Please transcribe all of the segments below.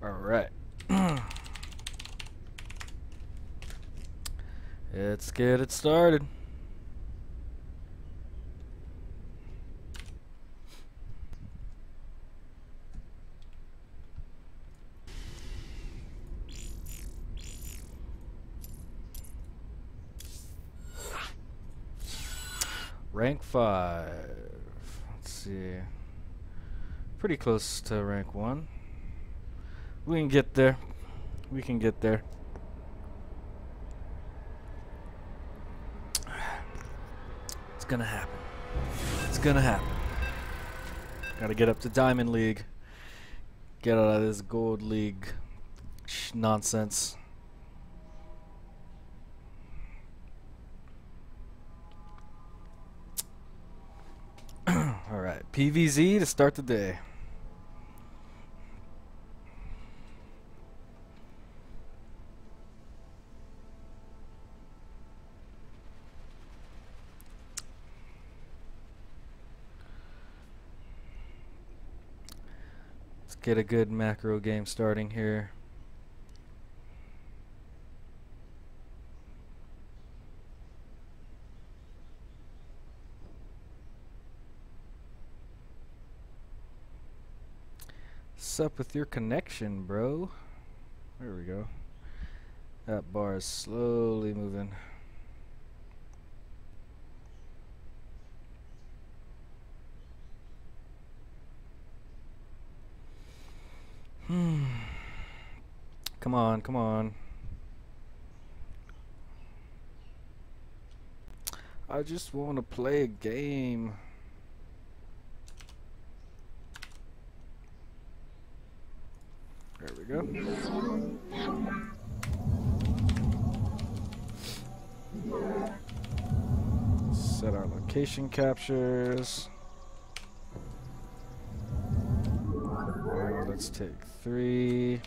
Alright. Let's get it started. Rank 5. Let's see. Pretty close to rank 1. We can get there. We can get there. It's gonna happen. It's gonna happen. Gotta get up to Diamond League. Get out of this Gold League nonsense. Alright, PVZ to start the day. Let's get a good macro game starting here. What's up with your connection, bro? There we go. That bar is slowly moving. Come on, come on. I just want to play a game. There we go. Set our location captures. Let's take 3.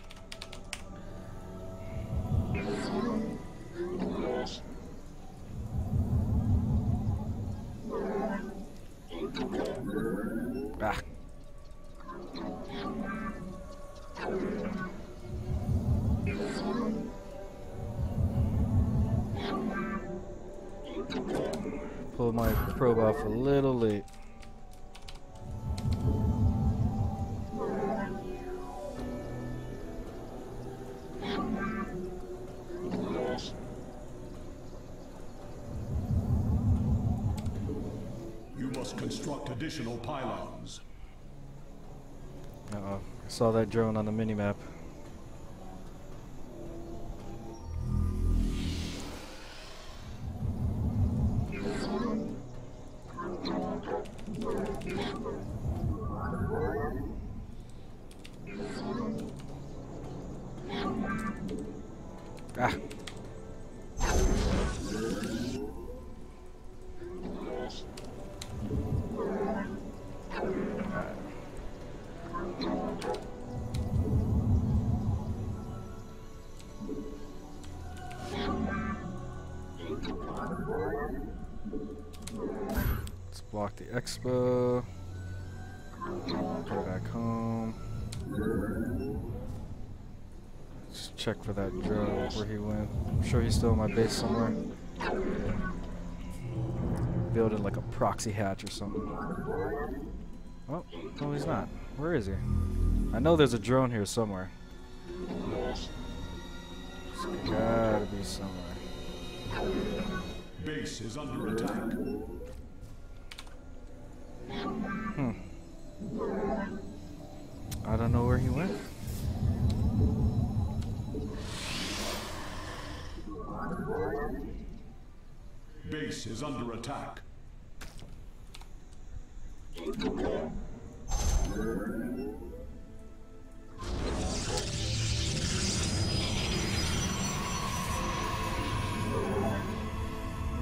Ah. Pulled my probe off a little late. You must construct additional pylons. Uh-oh. I saw that drone on the minimap. Ah. Let's block the expo. Go back home. Just check for that drone where he went. I'm sure he's still in my base somewhere. Building like a proxy hatch or something. Oh, no he's not. Where is he? I know there's a drone here somewhere. It's gotta be somewhere. Base is under attack. I don't know where he went. Base is under attack.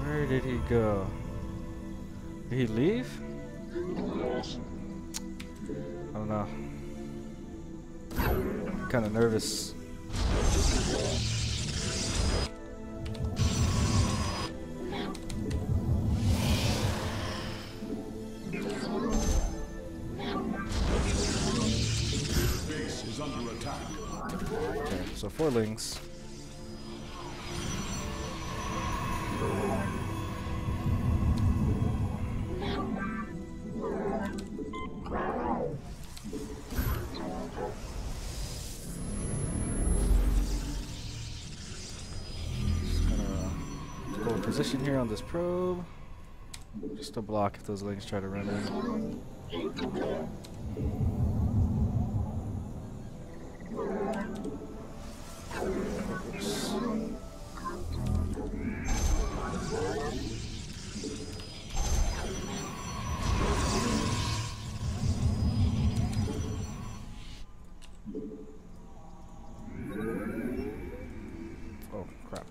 Where did he go? Did he leave? I don't know. I'm kind of nervous. under attack. Okay, so 4 lings. Just gonna hold position here on this probe. Just to block if those lings try to run in. Oops. Oh, crap.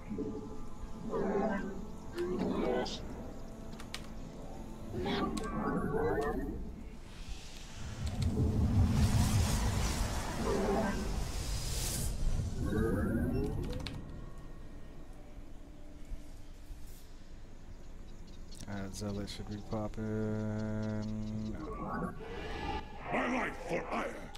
Zealot should be popping. My life for ire.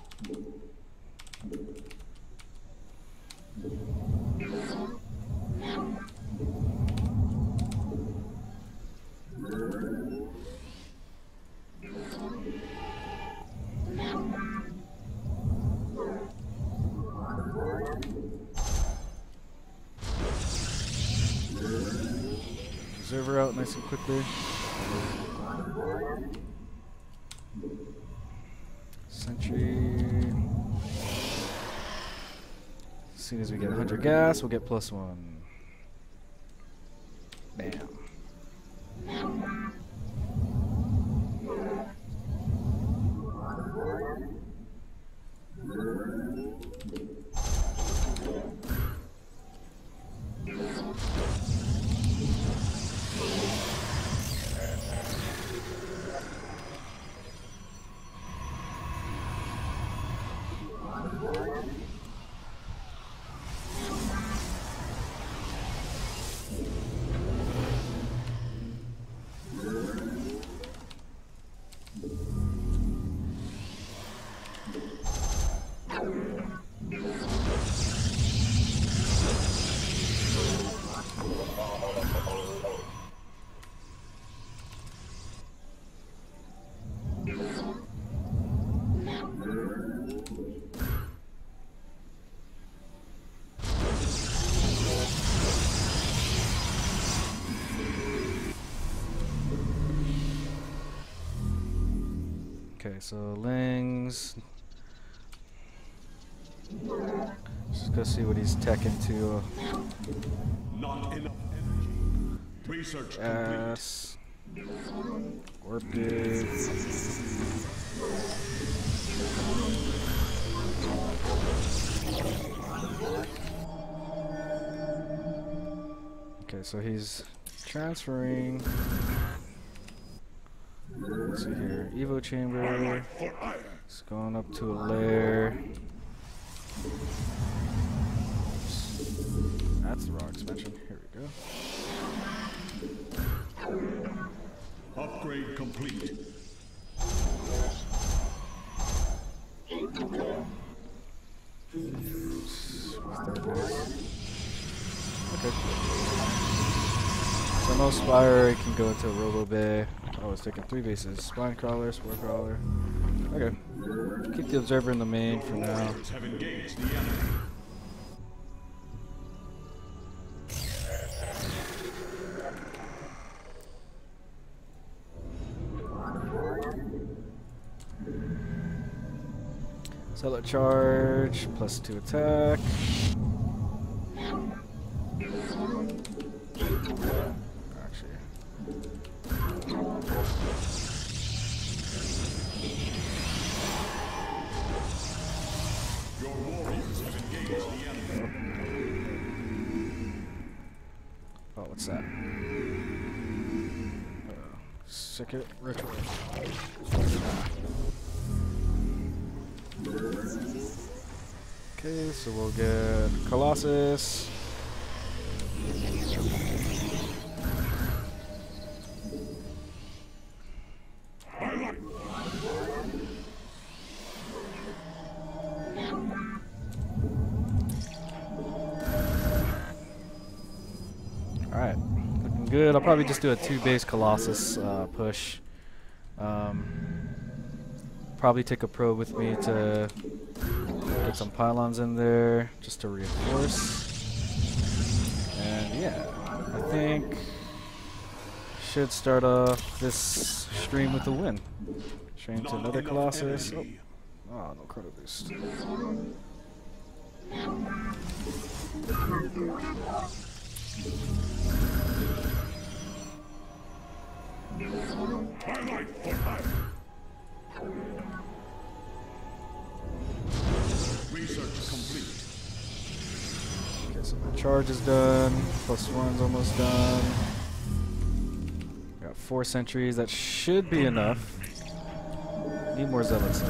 Observer out nice and quickly. Sentry. As soon as we get 100 gas, we'll get +1. Bam. Okay, so Lings. Just go see what he's tech into. Not enough energy. Research Gas. Orchid. Okay, so he's transferring. Let's see here. Evo chamber. It's going up to a lair. That's the wrong expansion. Here we go. Upgrade complete. Okay. So no Spire, it can go into Robo Bay. Oh, it's taking 3 bases. Spine Crawler, Spore Crawler. Okay. Keep the Observer in the main for now. Have engaged the enemy. Zealot charge, +2 attack. Actually. Your warriors have engaged the enemy. Oh, what's that? Second ritual. Okay, so we'll get Colossus. good. I'll probably just do a 2 base Colossus push. Probably take a probe with me to get some pylons in there just to reinforce. And yeah, I think should start off this stream with a win. Stream to another Colossus. Oh, no chrono boost. Research complete. Okay, so my charge is done. +1's almost done. Got 4 sentries. That should be enough. Need more zealots.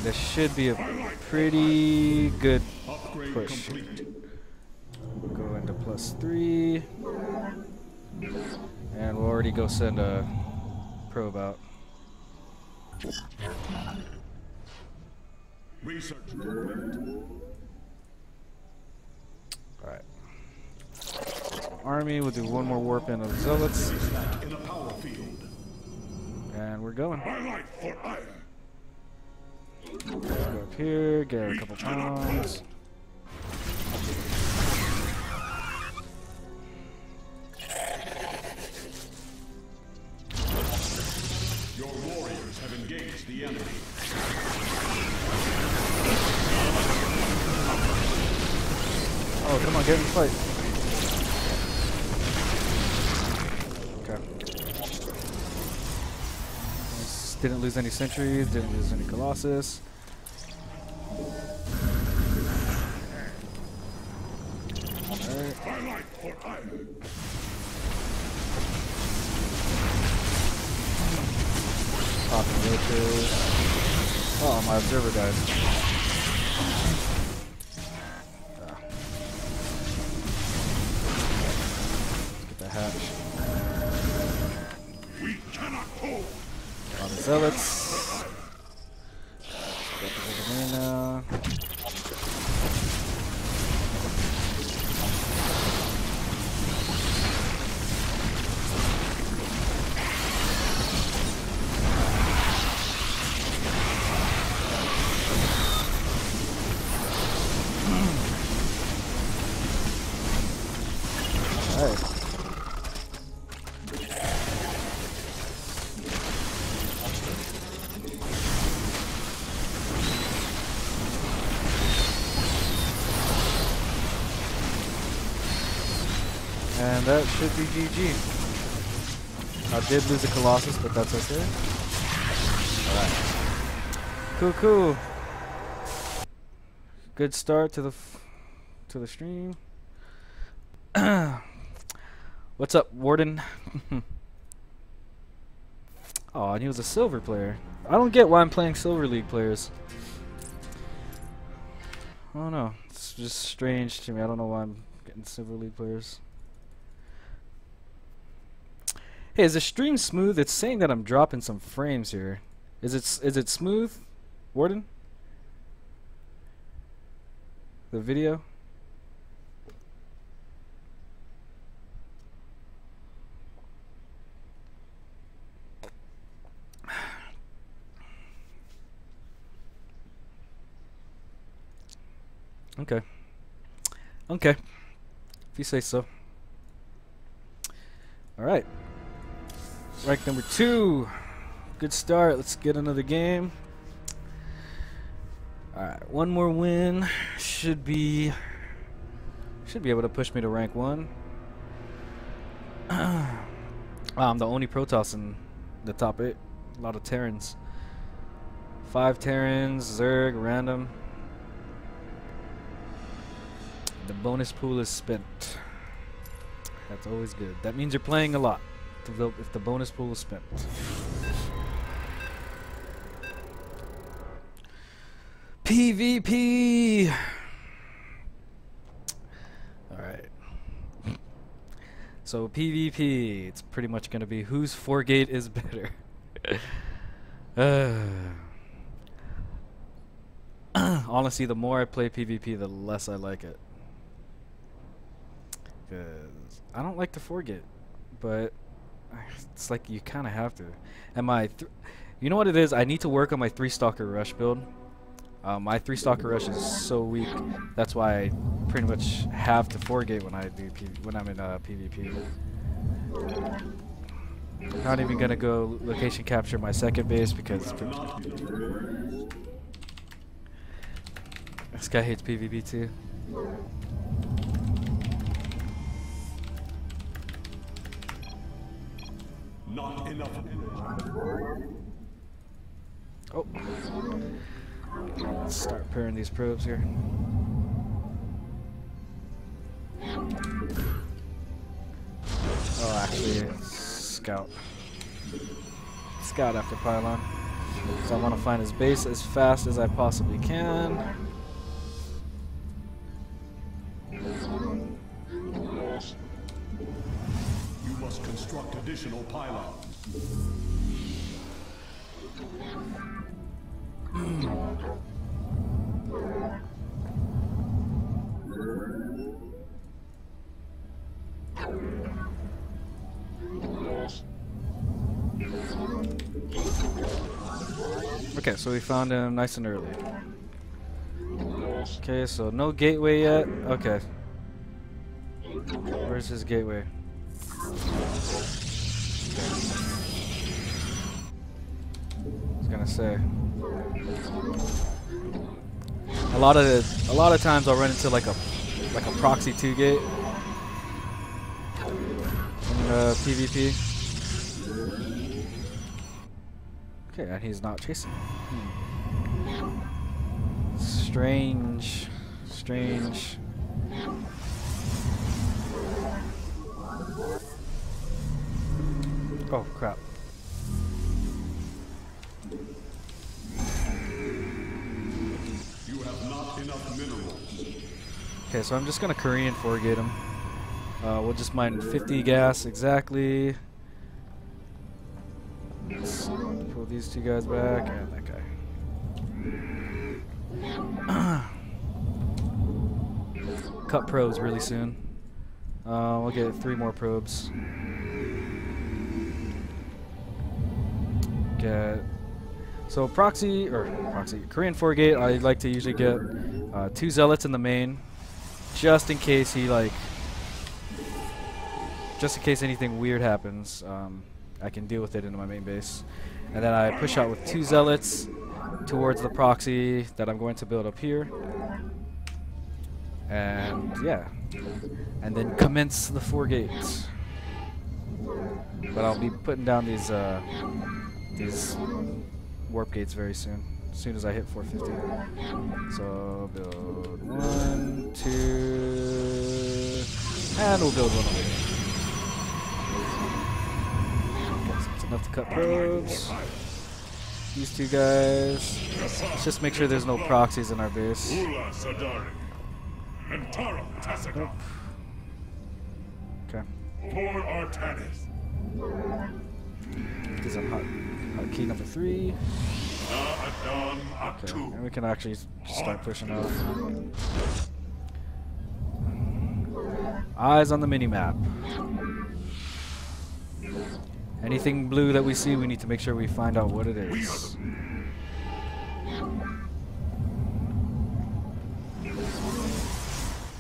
This should be a pretty good Upgrade push. complete. Go into +3. And we'll already go send a probe out. Research complete. Alright. Army, we'll do 1 more warp in of zealots. In a power field. And we're going. My life for ire. Let's go up here, get a couple pounds. Your warriors have engaged the enemy. Oh, come on, get in the fight. Okay. Didn't lose any sentries, didn't lose any Colossus. Alright. My life for ire. Popping roaches. Oh, my observer died. Let's get the hatch. We cannot hold. A lot of zealots. Get the in now. Alright. And that should be GG. I did lose a Colossus, but that's okay. Alright. Cool, cool. Good start to the stream. What's up, Warden? Oh, and he was a silver player. I don't get why I'm playing Silver League players. I don't know. It's just strange to me. I don't know why I'm getting Silver League players. Hey, is the stream smooth? It's saying that I'm dropping some frames here. Is it smooth, Warden? The video? Okay. Okay. If you say so. Alright. Rank number 2. Good start. Let's get another game. Alright, 1 more win. Should be able to push me to rank 1. I'm the only Protoss in the top 8. A lot of Terrans. 5 Terrans, Zerg, random. The bonus pool is spent. That's always good. That means you're playing a lot if the bonus pool is spent. PvP! Alright. So PvP, it's pretty much going to be whose 4-gate is better. Honestly, the more I play PvP, the less I like it. because I don't like to forget, but it's like you kind of have to. And you know what it is? I need to work on my 3-stalker rush build. My 3-stalker rush is so weak. That's why I pretty much have to forget when I'm in PvP. Not even gonna go location capture my second base because this guy hates PvP too. Not enough. Oh. Let's start pairing these probes here. Oh, actually, scout. Scout after pylon. So I want to find his base as fast as I possibly can. You must construct additional pylons. Okay, so we found him nice and early. Okay, so no gateway yet. Okay. Where's his gateway? I was gonna say. A lot of times I'll run into like a proxy 2 gate in PvP. Okay, and he's not chasing. Strange. Oh crap. You have not enough minerals. Okay, so I'm just gonna Korean forgate him. We'll just mine 50 gas exactly. Let's pull these 2 guys back and that guy. Cut probes really soon. We'll get 3 more probes. So proxy Korean forgate. I like to usually get 2 zealots in the main, just in case just in case anything weird happens. I can deal with it in my main base, and then I push out with 2 zealots towards the proxy that I'm going to build up here, and yeah, and then commence the forgate. But I'll be putting down these warp gates very soon, as soon as I hit 450. So build 1, 2, and we'll build 1 over here. Enough to cut probes. These 2 guys. Let's just make sure there's no proxies in our base. Nope. Okay. These are hot key number 3. Okay. And we can actually start pushing out. Eyes on the mini-map. Anything blue that we see, we need to make sure we find out what it is.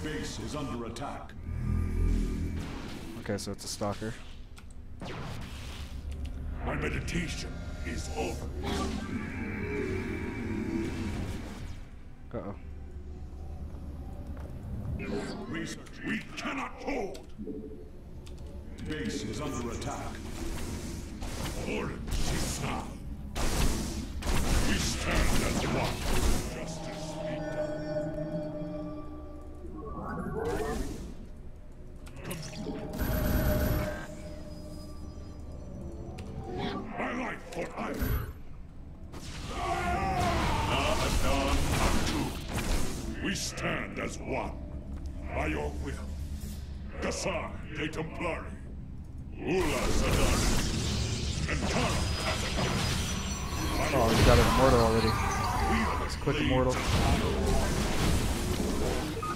Base is under attack. Okay, so it's a stalker. My meditation is over. Uh-oh. Research. We cannot hold. Base is under attack. Orange is now. We stand as one. Justice be done. My life for either. We stand as one. By your will. Gassar de Templari. Ula Zadari. Oh, we got an immortal already. It's a quick immortal.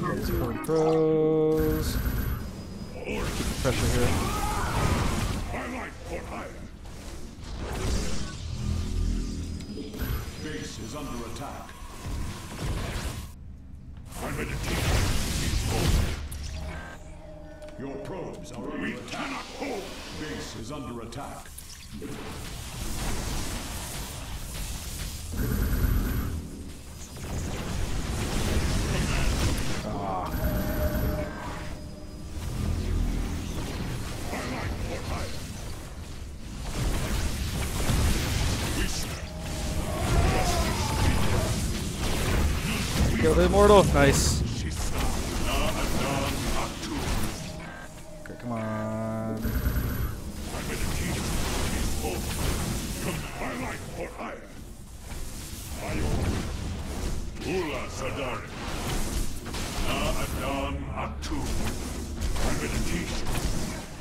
Let's put pros. Keep the pressure here. Base is under attack. Your probes are under attack. Base is under attack. Kill the immortal. Nice. Okay, come on.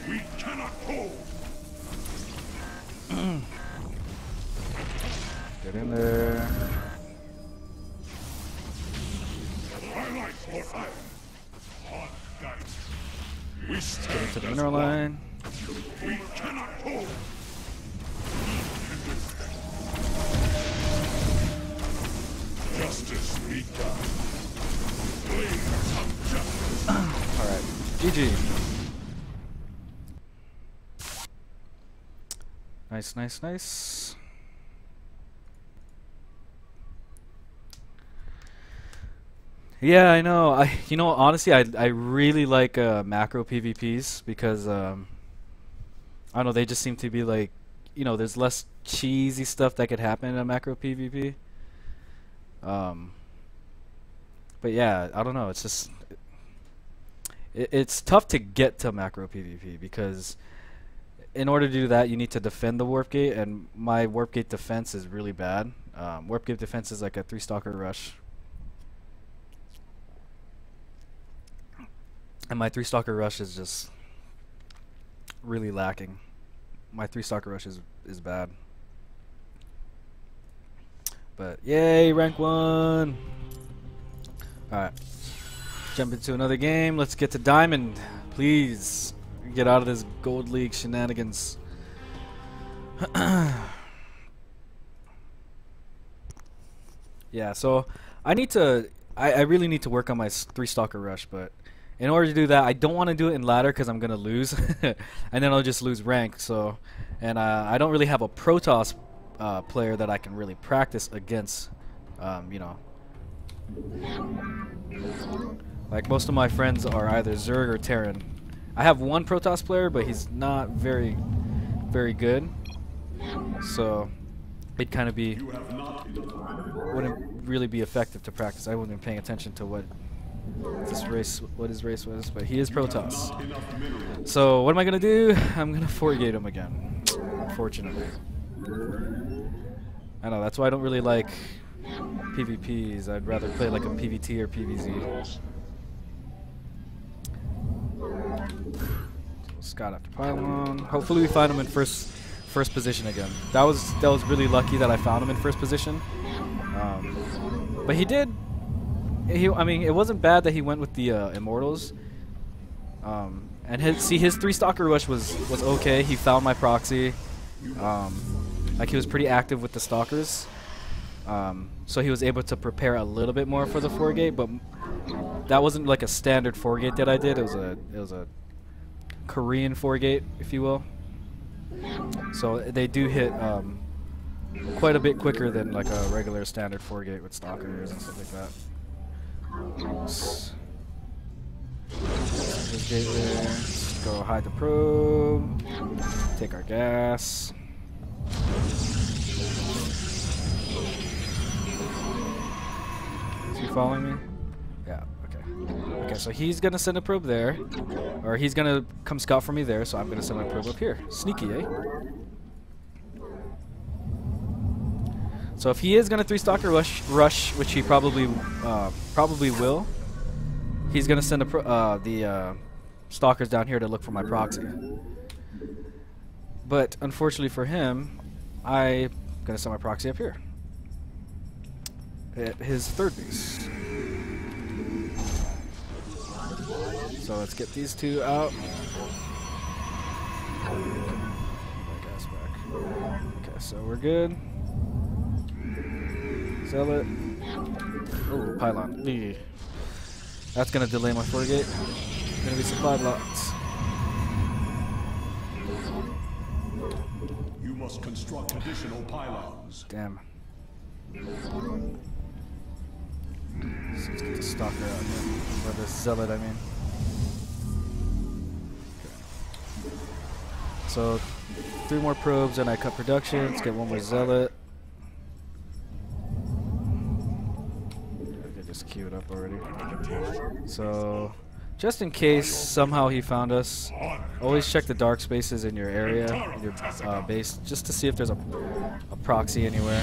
We cannot hold. Get in there. Let's get into the mineral line. We cannot hold. Justice be done. Alright, GG. Nice, nice, nice. Yeah, I know. You know, honestly, I really like macro PvPs because I don't know, they just seem to be like, you know, there's less cheesy stuff that could happen in a macro PvP. But yeah, I don't know. It's just it's tough to get to macro PvP because in order to do that, you need to defend the warp gate, and my warp gate defense is really bad. Warp gate defense is like a 3-stalker rush. And my 3-stalker rush is just really lacking. My 3-stalker rush is bad. But yay, rank 1! Alright. Jump into another game. Let's get to Diamond. Please get out of this Gold League shenanigans. Yeah, so I really need to work on my 3-stalker rush, but in order to do that, I don't want to do it in ladder because I'm gonna lose, and then I'll just lose rank. So, and I don't really have a Protoss player that I can really practice against. You know, like most of my friends are either Zerg or Terran. I have one Protoss player, but he's not very good. So it'd kind of be wouldn't really be effective to practice. I wouldn't be paying attention to what his race was, but he is Protoss. So what am I gonna do? I'm gonna forgate him again, unfortunately. I know, that's why I don't really like PvPs. I'd rather play like a PvT or PvZ. Scout after pylon. Hopefully we find him in first position again. That was really lucky that I found him in first position. But he did. I mean, it wasn't bad that he went with the Immortals. And his 3-stalker rush was okay. He found my proxy. Like he was pretty active with the stalkers. So he was able to prepare a little bit more for the forgate, but that wasn't like a standard forgate that I did. It was a Korean forgate, if you will. So they do hit quite a bit quicker than like a regular standard forgate with stalkers and stuff like that. Let's go hide the probe. Take our gas. Is he following me? Yeah, okay. Okay, so he's gonna send a probe there. Or he's gonna come scout for me there, so I'm gonna send my probe up here. Sneaky, eh? So if he is gonna 3-stalker rush, which he probably will, he's gonna send the stalkers down here to look for my proxy. But unfortunately for him, I'm gonna send my proxy up here at his third base. So let's get these two out. That guy's back. Okay, so we're good. Zealot. Oh, pylon. Eee. That's gonna delay my 4-gate. Gonna be supply blocks. You must construct additional pylons. Damn. So let's get the stalker out here. Or the zealot, I mean. Okay. So 3 more probes and I cut production. Let's get 1 more zealot. Okay, just queue it up already. So just in case somehow he found us, always check the dark spaces in your area, in your base, just to see if there's a proxy anywhere.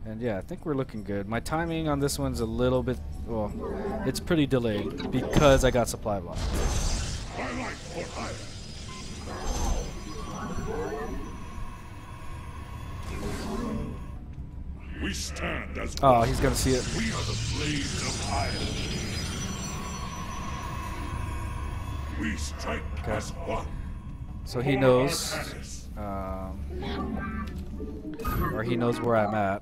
And yeah, I think we're looking good. My timing on this one's a little bit, well, it's pretty delayed because I got supply block. We stand as Oh, he's gonna see it. we are the blades of iron. We strike as one. So he knows, or he knows where I'm at.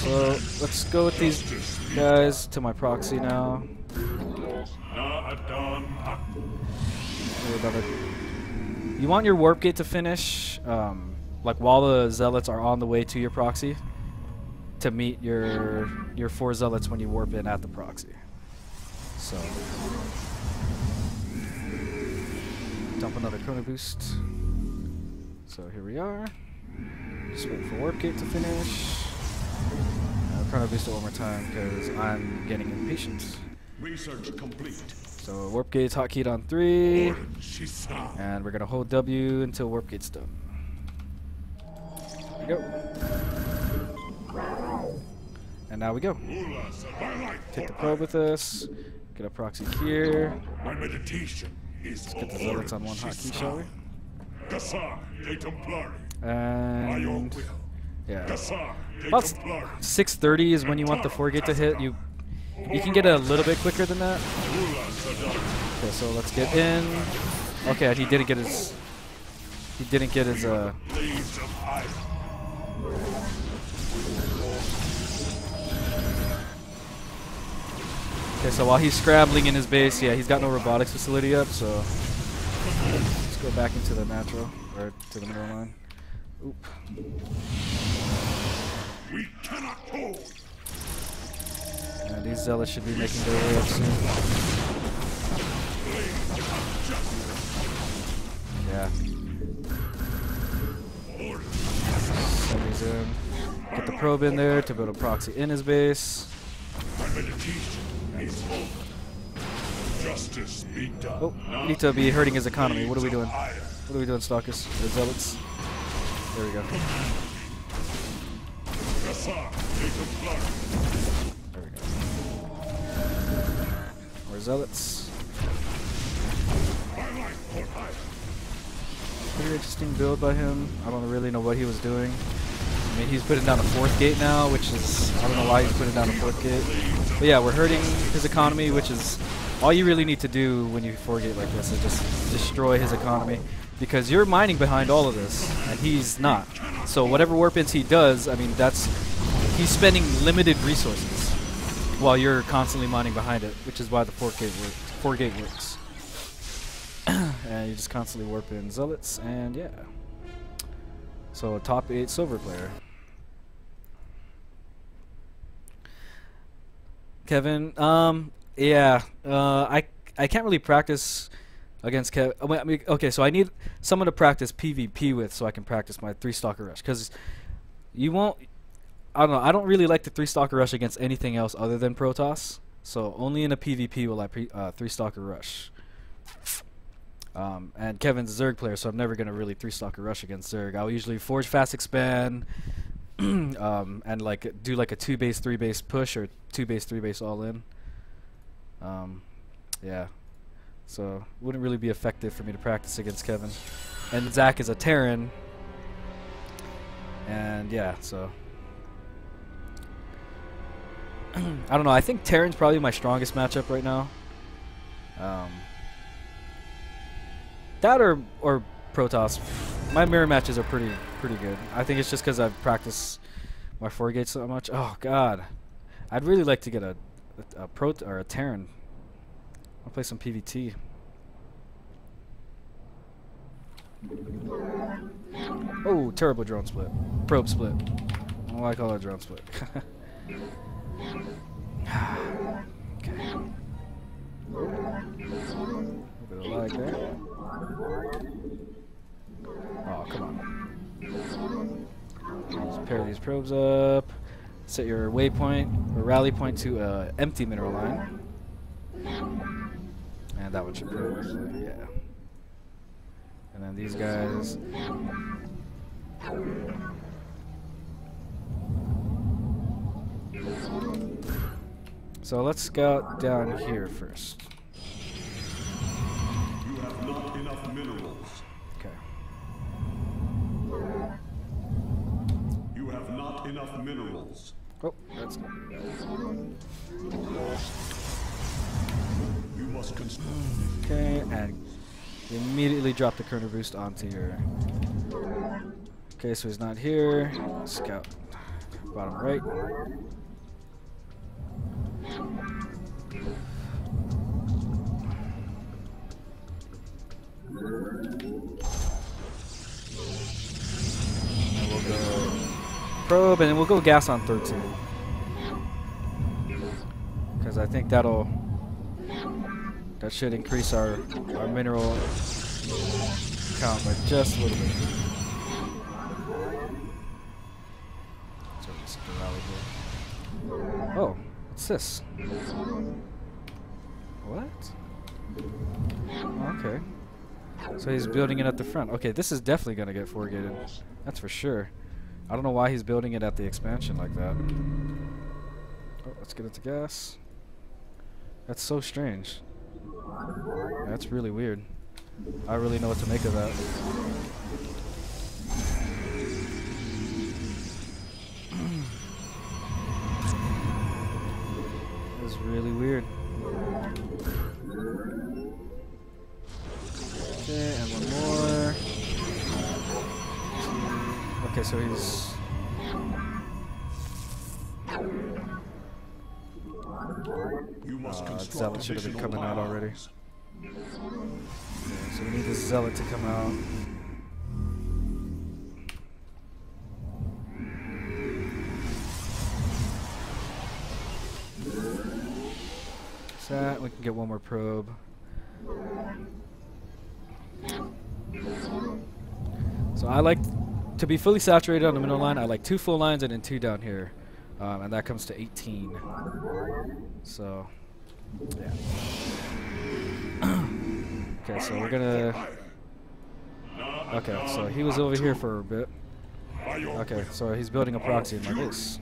So let's go with these guys to my proxy now. You want your warp gate to finish, like while the zealots are on the way to your proxy, to meet your 4 zealots when you warp in at the proxy. So dump another chrono boost. So here we are. Just waiting for warp gate to finish. Chrono boost it one more time because I'm getting impatient. Research complete. So warp gate's hotkeyed on 3, and we're gonna hold W until warp gate's done. There we go. And now we go. Take the probe with us. Get a proxy here. My meditation is Let's get the zealots on 1 hotkey, shall we? And yeah, about 6:30 is when you want the 4 gate to hit. You can get it a little bit quicker than that. Okay, so let's get in. Okay, he didn't get his. Okay, so while he's scrambling in his base, yeah, he's got no robotics facility up, so let's go back into the natural, or to the middle line. Oop. We cannot hold. And these zealots should be making their way up soon. Yeah. Send these in. Get the probe in there to build a proxy in his base. My meditation is over. Justice be done. Oh, we need to be hurting his economy. What are we doing? What are we doing, Stalkers? The zealots. There we go. There we go. More zealots. Pretty interesting build by him. I don't really know what he was doing. I mean, he's putting down a 4th gate now, which is, I don't know why he's putting down a 4th gate. But yeah, we're hurting his economy, which is all you really need to do when you 4 gate like this, is just destroy his economy. Because you're mining behind all of this, and he's not. So whatever warp-ins he does, I mean, he's spending limited resources while you're constantly mining behind it, which is why the 4 gate works. And you just constantly warp in zealots, and yeah. So top 8 silver player. Kevin, yeah, I can't really practice against Kevin. I mean, okay, so I need someone to practice PvP with so I can practice my 3 stalker rush, because you won't. I don't know. I don't really like the 3 stalker rush against anything else other than Protoss. So only in a PvP will I 3 stalker rush. And Kevin's a Zerg player, so I'm never gonna really 3 stalker rush against Zerg. I'll usually forge fast expand, and like do like a 2 base 3 base push or 2 base 3 base all in. Yeah, so wouldn't really be effective for me to practice against Kevin. And Zach is a Terran, and yeah, so I don't know. I think Terran's probably my strongest matchup right now. That or Protoss. My mirror matches are pretty good. I think it's just because I've practiced my 4 gates so much. Oh God, I'd really like to get a Terran. I'll play some PvT. Oh, terrible drone split. Probe split. I don't like all that drone split. Okay. A bit of lag there. Oh, come on. Let's pair these probes up. Set your waypoint or rally point to empty mineral line. And that one should probe. So, yeah. And then these guys. So let's scout down here first. You have not enough minerals. Okay. You have not enough minerals. Oh, that's good. You must construct. Okay, and you immediately drop the Kerner boost onto your. Okay, so he's not here. Scout. Bottom right. And we'll go probe, and we'll go gas on 13. Because I think that should increase our mineral count by just a little bit. So let's get a rally here. Oh, what's this? What? Okay. So he's building it at the front. Okay, this is definitely going to get 4 gated. That's for sure. I don't know why he's building it at the expansion like that. Oh, let's get it to gas. That's so strange. That's really weird. I don't really know what to make of that. That's really weird. Okay, and one more. Okay, so he's... Zealot should have been coming out already. Okay, so we need the Zealot to come out. That we can get one more probe. So I like to be fully saturated on the middle line. I like 2 full lines and then 2 down here, and that comes to 18. So yeah. Okay, so we're gonna. Okay, so he was over here for a bit. Okay, so he's building a proxy in my base.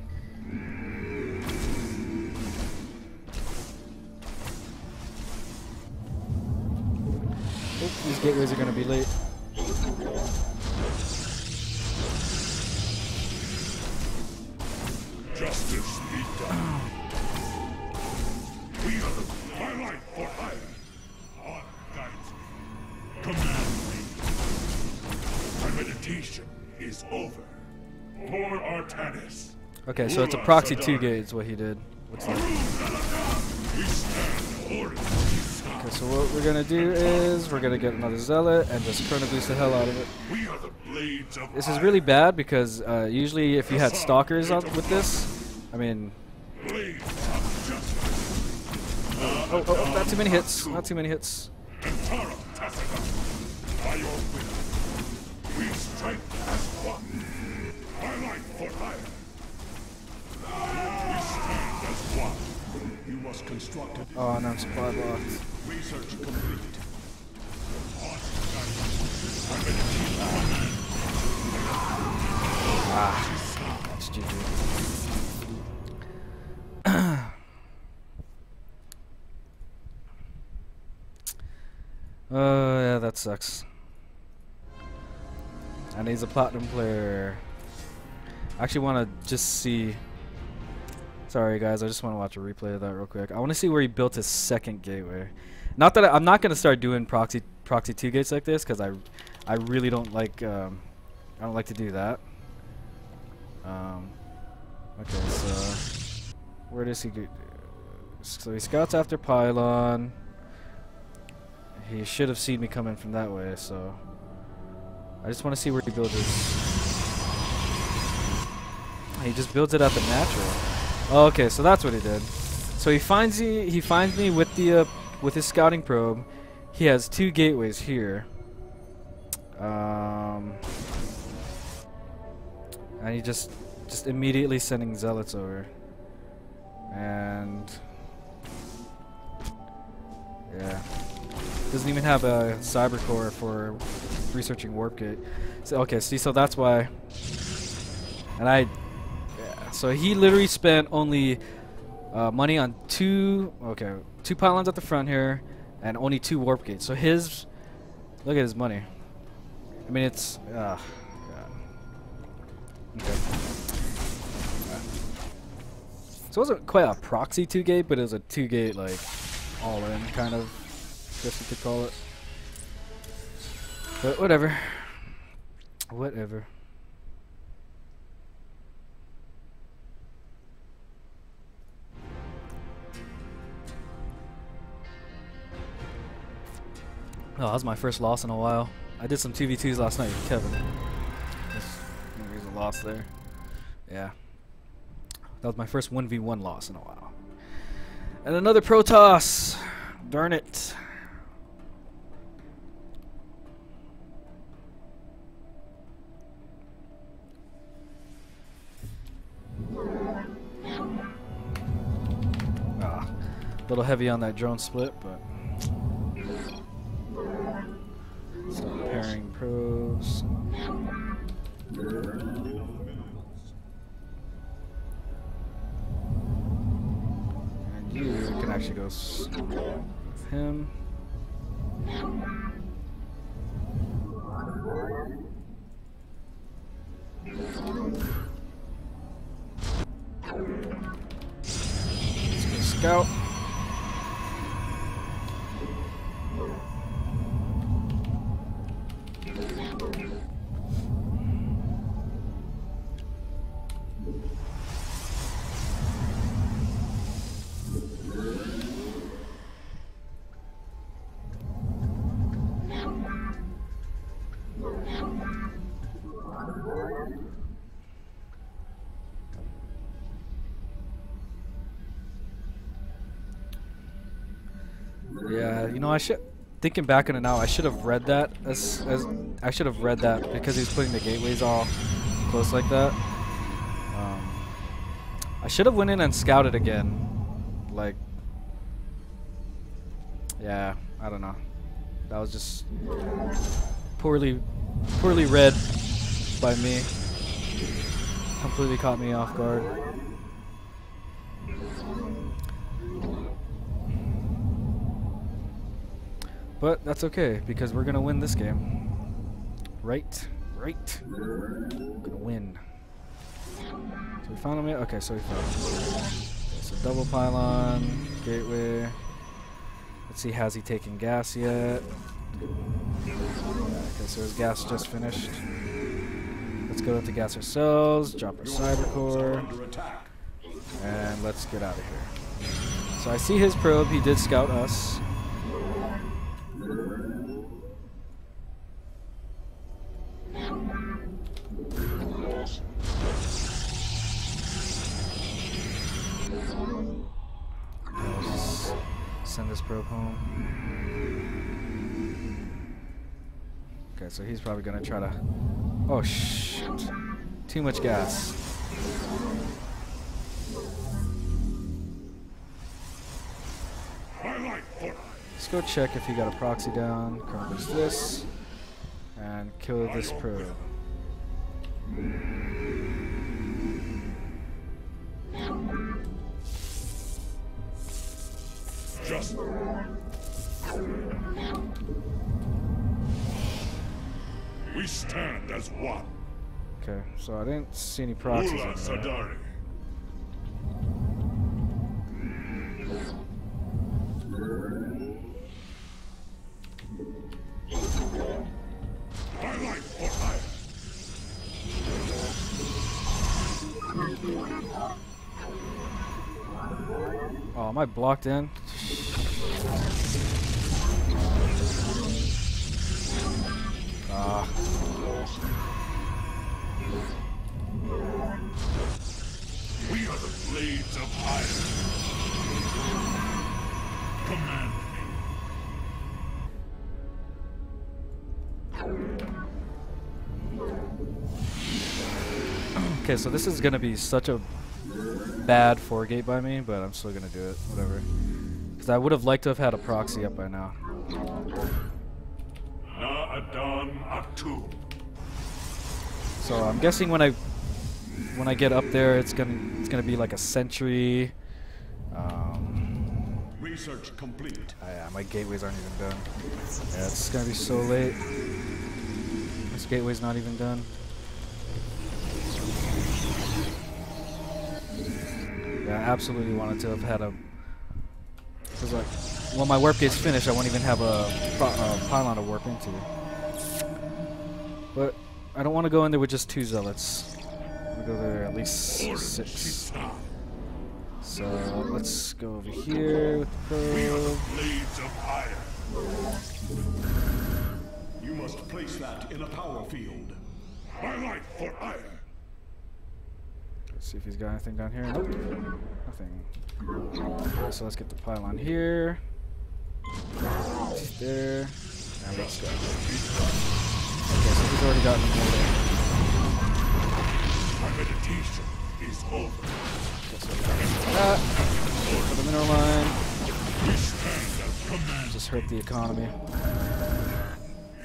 Oh, these gateways are going to be late. Justice be done. We are the twilight for hire. God guides me. Command me. My meditation is over. For Artanis. Okay, so it's a proxy 2 gate is what he did. What's that? We stand for it. Okay, so what we're gonna do is we're gonna get another Zealot and just Chrono Boost the hell out of it. We are the blades of This is really bad because usually if you had Stalkers on with this, I mean... blades of justice. Oh, not too many hits, not too many hits. Antara Tacitus. By your will, we strike as one. Twilight for hire. We stand as one. You must construct it. Oh, and I'm supply blocked. Research complete. It's GG. Oh, yeah, that sucks. And he's a platinum player. I actually want to just see Sorry guys, I just want to watch a replay of that real quick. I want to see where he built his second gateway. Not that I'm not gonna start doing proxy 2 gates like this, because I really don't like I don't like to do that. Okay, so where does he go? So he scouts after pylon. He should have seen me coming from that way, so I just want to see where he builds his. He just builds it at the natural. Oh, okay, so that's what he did. So he finds me with the with his scouting probe. He has 2 gateways here. And he just immediately sending zealots over. And yeah, doesn't even have a cyber core for researching warp gate. So okay, see, so that's why. And yeah, so he literally spent only money on 2 pylons at the front here, and only 2 warp gates. So his, look at his money. I mean, it's God. Okay. So it wasn't quite a proxy 2 gate, but it was a 2 gate like all in kind of, I guess you could call it. But whatever. Whatever. Oh, that was my first loss in a while. I did some 2v2s last night with Kevin. There's a loss there. Yeah. That was my first 1v1 loss in a while. And another Protoss! Darn it. Ah, a little heavy on that drone split, but... Start pairing probes. And you can actually go with him. Let's go scout. Yeah, you know, thinking back on it now, I should have read that I should have read that because he was putting the gateways all close like that. I should have went in and scouted again. Like, yeah, I don't know. That was just poorly read by me. Completely caught me off guard. But that's okay, because we're gonna win this game. Right? Right. We're gonna win. So we found him yet? Okay, so we found him. Okay, so double pylon, gateway. Let's see, has he taken gas yet? Yeah, okay, so his gas just finished. Let's go to gas ourselves, drop our cyber core, and let's get out of here. So I see his probe, he did scout us. Send this probe home. Okay, so he's probably gonna try to... Oh shit. Too much gas. Let's go check if he got a proxy down. Covers this. And kill this probe. Just we stand as one. Okay, so I didn't see any proxies in there. Oh, am I blocked in? Ah. We are the blades of iron. Command me. Okay, so this is gonna be such a bad 4-gate by me, but I'm still gonna do it. Whatever. Because I would have liked to have had a proxy up by now. Na Adan Atu. So I'm guessing when I get up there, it's gonna be like a sentry. Research complete. Yeah, my gateways aren't even done. Yeah, it's gonna be so late. This gateway's not even done. Yeah, I absolutely wanted to have had a. Cause like, when my warp gate's finished, I won't even have a pylon to warp into. But I don't want to go in there with just 2 zealots. I'll go there at least 6. So let's go over here with the probe. Blades of iron. You must place that in a power field. My life for iron. Let's see if he's got anything down here. Nope. Nothing. Okay, so let's get the pylon here. There. And let's go. Okay, so he's already gotten the mortar. My meditation is over. That. For the mineral line. We stand as command. Just hurt the economy.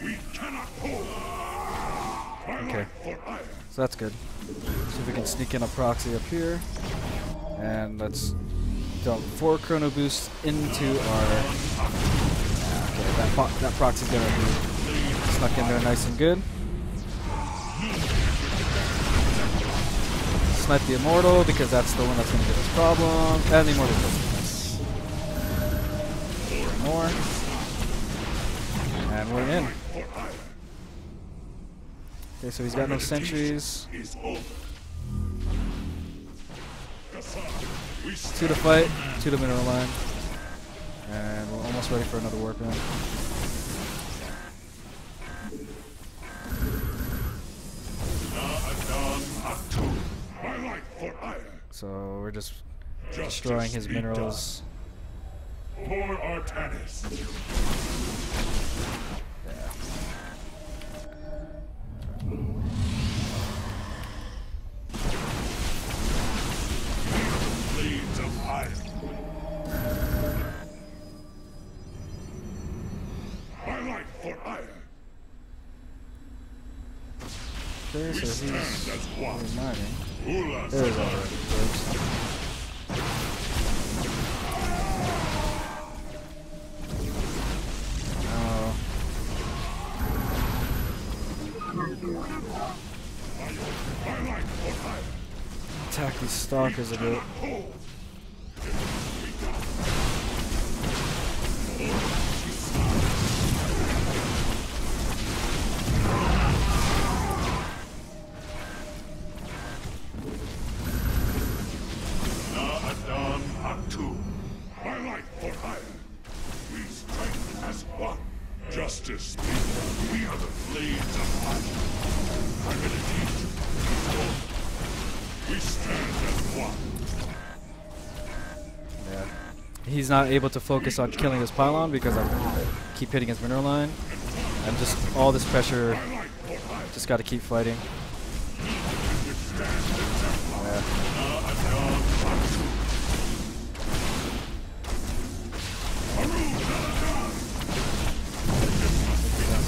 We cannot hold. My Okay. life for iron. So that's good. See if we can sneak in a proxy up here. And let's dump 4 chrono boosts into our. Okay, that proxy's gonna be snuck in there nice and good. Snipe the immortal because that's the one that's gonna give us problems. And the immortal doesn't miss. 4 more. And we're in. Okay, so he's got no sentries. 2 to fight, 2 to mineral line. And we're almost ready for another warp in. So we're just destroying his minerals. For Artanis. Yeah. Blades of iron. My life for iron. Okay, so he's mining. There's all the probes. Attack these stalkers a bit. Justice, we are the blades of iron. My meditation is over. We stand as one. Yeah. He's not able to focus on killing his pylon because I keep hitting his mineral line. And just all this pressure, just got to keep fighting. Yeah.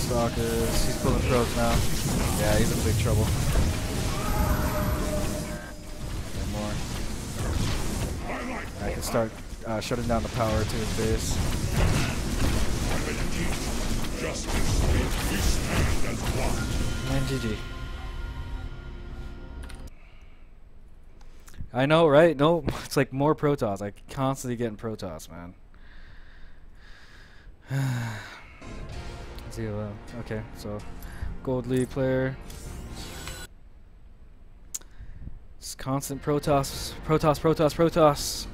Stalkers. He's pulling probes now. Yeah, he's in big trouble. One more. I can start shutting down the power to his base. And GG. I know, right? No, it's like more Protoss. I constantly getting Protoss, man. Okay, so Gold League player. constant Protoss, Protoss, Protoss, Protoss.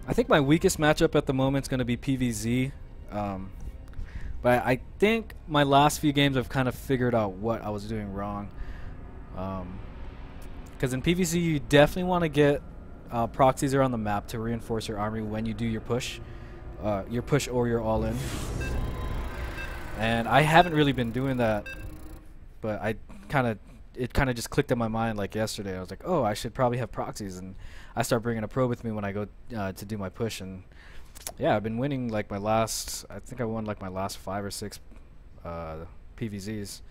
I think my weakest matchup at the moment is going to be PvZ. But I think my last few games I've kind of figured out what I was doing wrong. Because in PvZ you definitely want to get proxies around the map to reinforce your army when you do your push or your all-in. And I haven't really been doing that, but it kind of just clicked in my mind like yesterday. I was like, oh, I should probably have proxies, and I start bringing a probe with me when I go to do my push. And yeah, I've been winning like I think I won like my last 5 or 6 PvZs.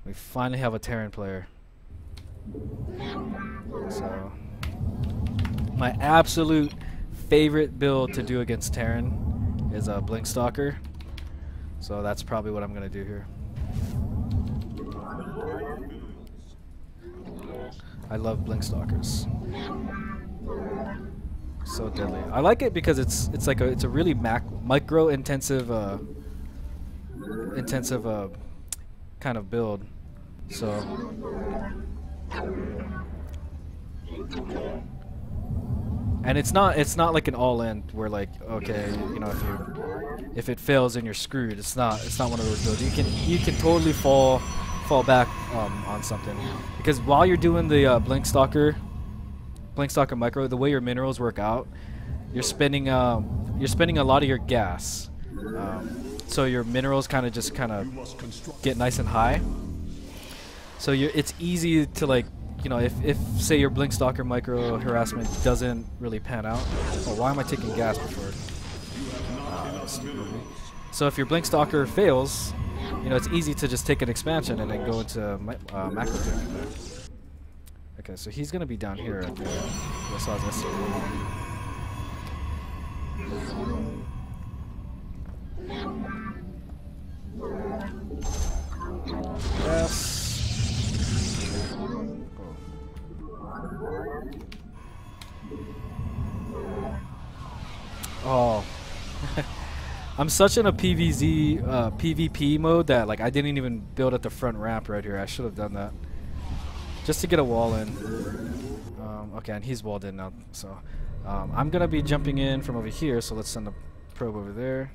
We finally have a Terran player. So my absolute favorite build to do against Terran is a Blink Stalker. So that's probably what I'm gonna do here. I love Blink Stalkers. So deadly. I like it because it's a really micro intensive kind of build. So and it's not like an all-in where like, okay, you know, if it fails then you're screwed. It's not one of those builds. You can totally fall back on something, because while you're doing the Blink Stalker micro, the way your minerals work out, you're spending a lot of your gas. So your minerals kind of get nice and high. So it's easy to, like, you know, if say your Blink Stalker micro harassment doesn't really pan out. Oh, why am I taking gas before? So if your Blink Stalker fails, you know, it's easy to just take an expansion and then go into macro jamming there. Okay, so he's gonna be down here at the Yes. Oh. I'm such in a PvP mode that, like, I didn't even build at the front ramp right here. I should have done that just to get a wall in. Okay, and he's walled in now, so I'm gonna be jumping in from over here. So let's send a probe over there.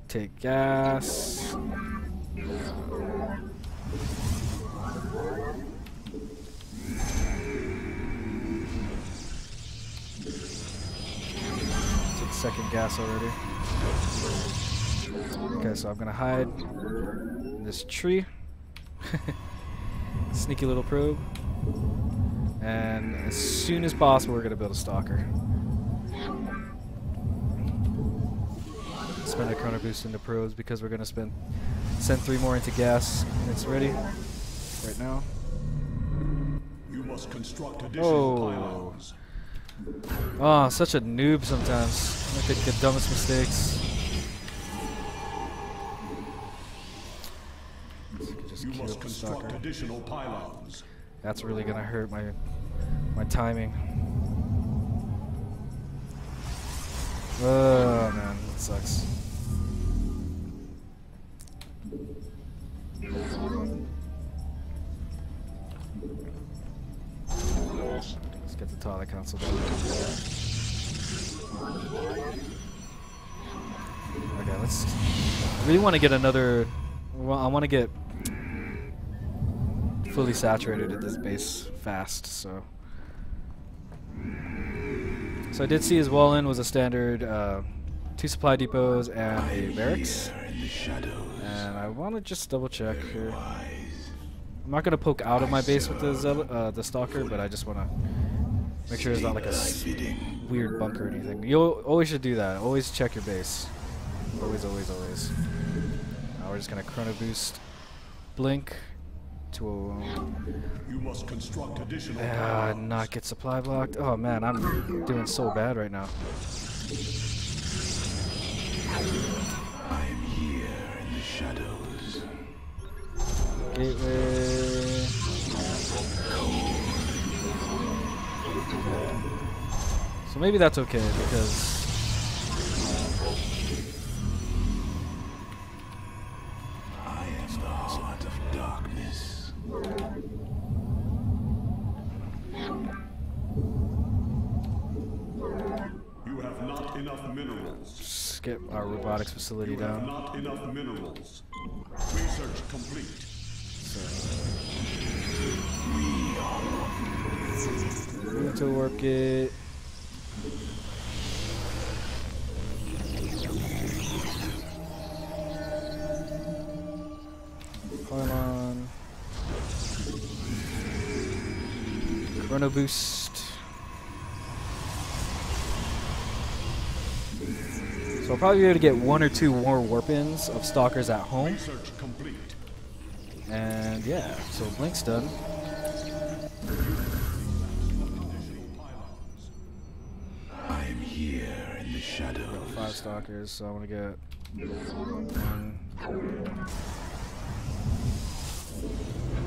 Take gas. Took second gas already. Okay, so I'm gonna hide in this tree. Sneaky little probe. And as soon as possible, we're gonna build a stalker. Spend a chrono boost into probes because we're gonna send 3 more into gas, and it's ready right now. You must construct additional pylons. Oh, such a noob sometimes. I make the dumbest mistakes. You must construct additional pylons. That's really gonna hurt my timing. Oh man, that sucks. Let's get the Tala Council done. Okay, I really want to get another. Well, I want to get fully saturated at this base fast, so I did see his wall in was a standard 2 supply depots and a barracks, and I want to just double check here. I'm not gonna poke out of my base with the stalker, but I just want to make sure there's not like a weird bunker or anything. You always should do that. Always check your base. Always, always, always. Now we're just gonna chrono boost, blink. You must construct additional not get supply blocked. Oh man, I'm doing so bad right now. I am here in the shadows. Gateway. So maybe that's okay because I am the heart of enough minerals. Just get our robotics facility You have down. not enough minerals. Research complete. Move to work it. Pylon. Chrono boost. So I'll probably be able to get 1 or 2 more warp-ins of stalkers at home. Research complete. And yeah, so Blink's done. I am here in the shadows. 5 stalkers, so I want to get 1.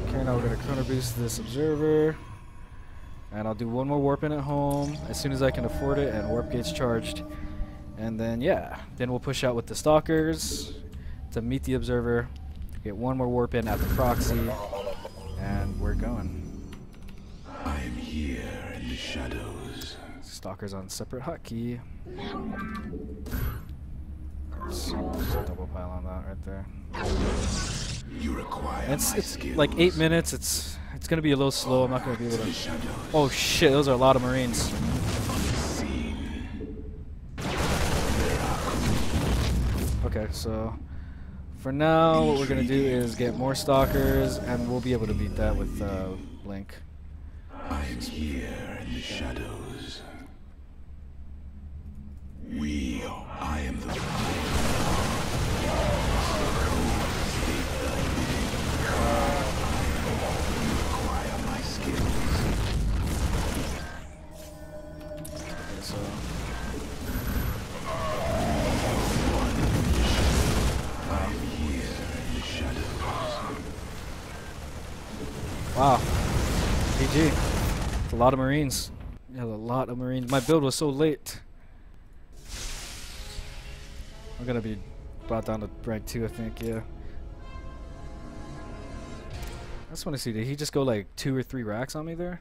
Okay, now we're going to chrono boost this observer. And I'll do 1 more warp in at home as soon as I can afford it and warp gates charged. And then yeah, then we'll push out with the stalkers to meet the observer. Get 1 more warp in at the proxy. And we're going. I am here in the shadows. Stalkers on separate hotkey. Just double pile on that right there. You require It's like 8 minutes. It's gonna be a little slow. I'm not gonna be able to. Oh shit! Those are a lot of Marines. Okay, so for now, what we're gonna do is get more stalkers, and we'll be able to beat that with Blink. I am here in the shadows. I am the require my skills. Okay, so I am here in the shadows. wow, GG. It's a lot of Marines. Yeah, a lot of Marines. My build was so late. I'm gonna be brought down to rank 2, I think. Yeah. I just want to see. Did he just go like 2 or 3 racks on me there?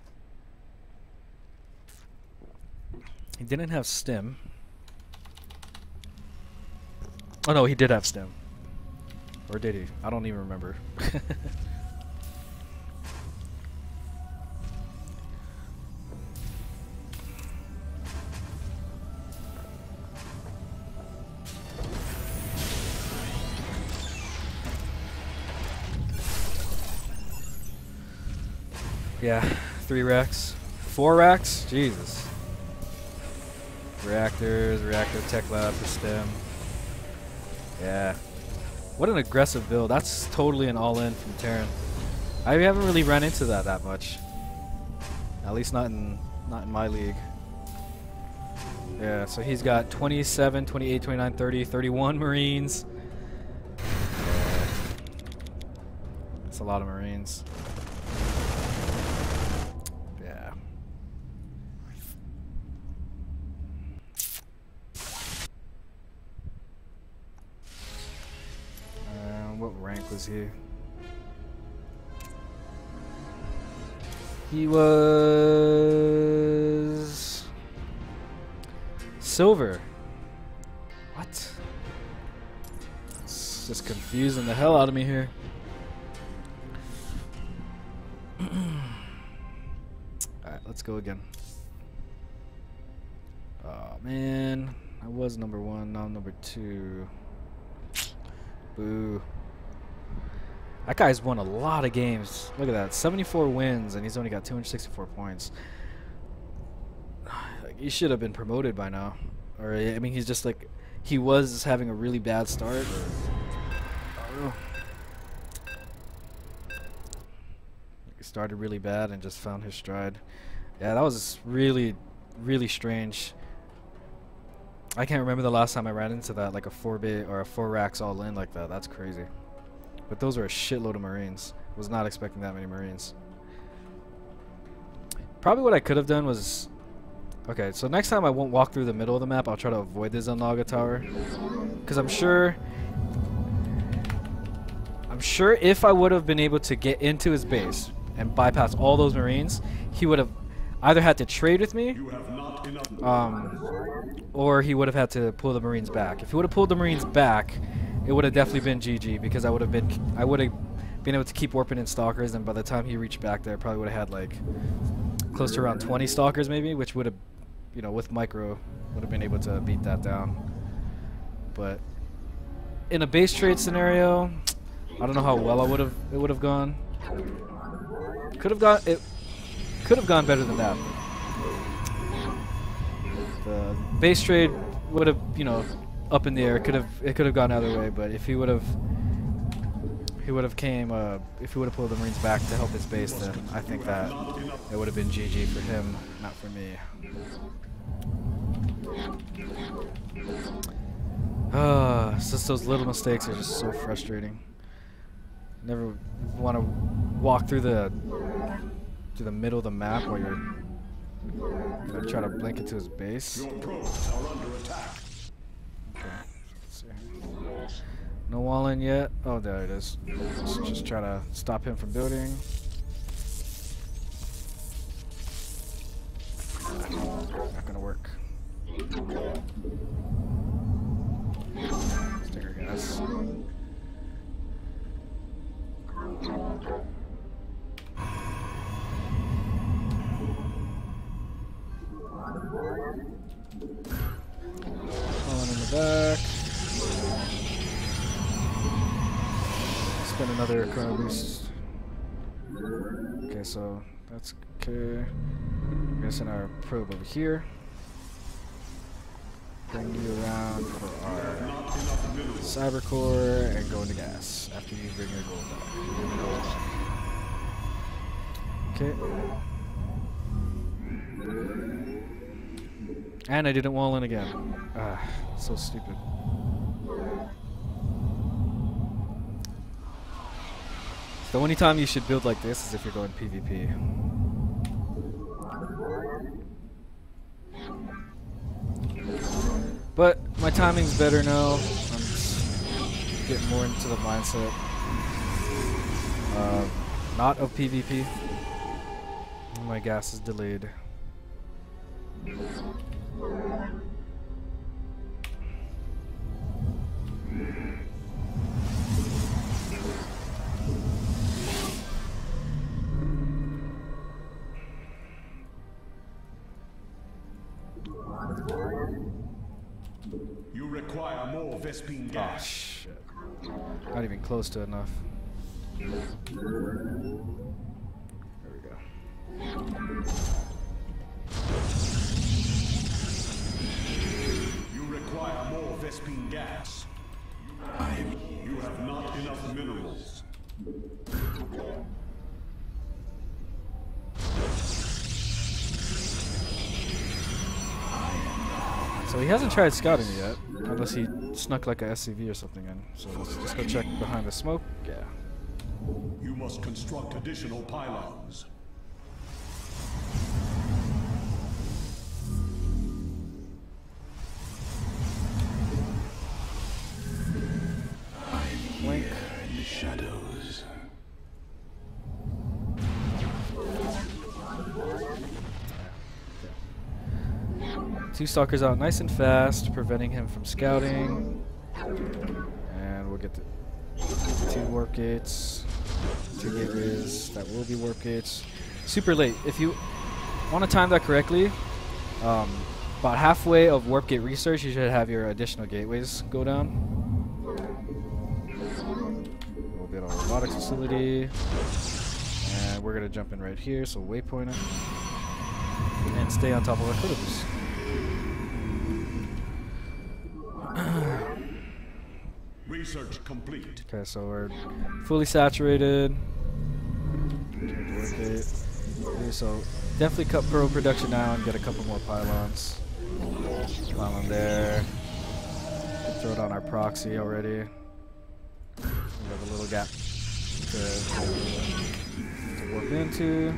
He didn't have stim. Oh no, he did have stim. Or did he? I don't even remember. Yeah, 3 racks. 4 racks? Jesus. Reactors, reactor tech lab for STEM. Yeah. What an aggressive build. That's totally an all-in from Terran. I haven't really run into that much. At least not in my league. Yeah, so he's got 27, 28, 29, 30, 31 Marines. Yeah. That's a lot of Marines. Yeah. What rank was he? He was silver. What? It's just confusing the hell out of me here. Alright, let's go again. Oh man, I was number 1, now I'm number 2. Boo. That guy's won a lot of games. Look at that, 74 wins, and he's only got 264 points. Like, he should have been promoted by now. Or, I mean, he's just like, he was having a really bad start. Or, I don't know. He started really bad and just found his stride. Yeah, that was really, really strange. I can't remember the last time I ran into that, like a 4-bit or a 4 racks all in like that. That's crazy. But those were a shitload of Marines. Was not expecting that many Marines. Probably what I could have done was... Okay, so next time I won't walk through the middle of the map. I'll try to avoid the Zelnaga Tower. Because I'm sure if I would have been able to get into his base and bypass all those Marines, he would have... either had to trade with me, You have not enough. or he would have had to pull the Marines back. If he would have pulled the Marines back, it would have definitely been GG, because I would have been able to keep warping in Stalkers, and by the time he reached back there, I probably would have had like close to around 20 Stalkers maybe, which would have, you know, with micro, would have been able to beat that down. But in a base trade scenario, I don't know how well it would have gone. Could have gone better than that. The base trade would have, you know, up in the air. It could have gone either way. But if he would have pulled the Marines back to help his base, then I think that it would have been GG for him, not for me. It's just those little mistakes are just so frustrating. Never want to walk through the middle of the map while you're gonna try to blink into his base. Your probes are under attack. Okay, let's see. No wall in yet. Oh, there it is. Let's just try to stop him from building. Not gonna work. Sticker gas. Falling in the back. Spend another chrono boost. Okay, so that's okay. We're gonna send our probe over here. Bring you around for our cyber core and go into gas after you bring your gold back. Okay. And I didn't wall in again. Ah, so stupid. The only time you should build like this is if you're going PvP. But my timing's better now. I'm just getting more into the mindset. Not of PvP. My gas is delayed. You require more Vespine Oh gas. shit. Not even close to enough. There we go. You require more Vespine gas. You have not enough minerals. So he hasn't tried scouting yet, unless he snuck like a SCV or something in. So let's just go check behind the smoke. Yeah. You must construct additional pylons. Blink. In the shadows. Two stalkers out nice and fast, preventing him from scouting. And we'll get the 2 warp gates. 2 gateways that will be warp gates. Super late. If you want to time that correctly, about halfway of warp gate research, you should have your additional gateways go down. We'll get our robotics facility. And we're going to jump in right here, so waypoint it. And stay on top of our critters. Research complete. Okay, so we're fully saturated. Okay, so definitely cut pro production now and get a couple more pylons. Pylon there. Throw down our proxy already. We have a little gap to warp into.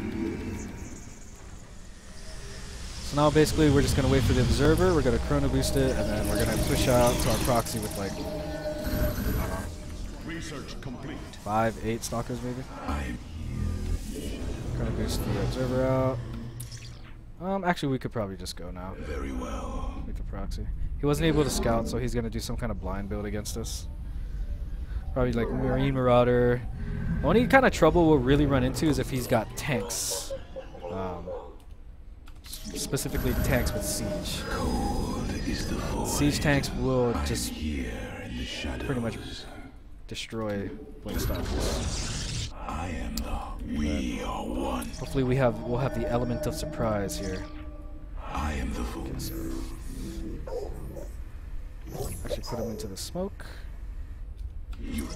So now basically we're just going to wait for the observer, we're going to chrono boost it, and then we're going to push out to our proxy with like Research complete. 5, 8 stalkers maybe. Chrono boost the observer out. Actually, we could probably just go now. Very well. With the proxy. He wasn't able to scout, so he's gonna do some kind of blind build against us. Probably like Marine Marauder. The only kind of trouble we'll really run into is if he's got tanks. Specifically tanks with siege. Siege tanks will just pretty much destroy Blinkstalkers. I am the. We are one. Hopefully we'll have the element of surprise here. I am the fool. Okay, so actually put him into the smoke. You.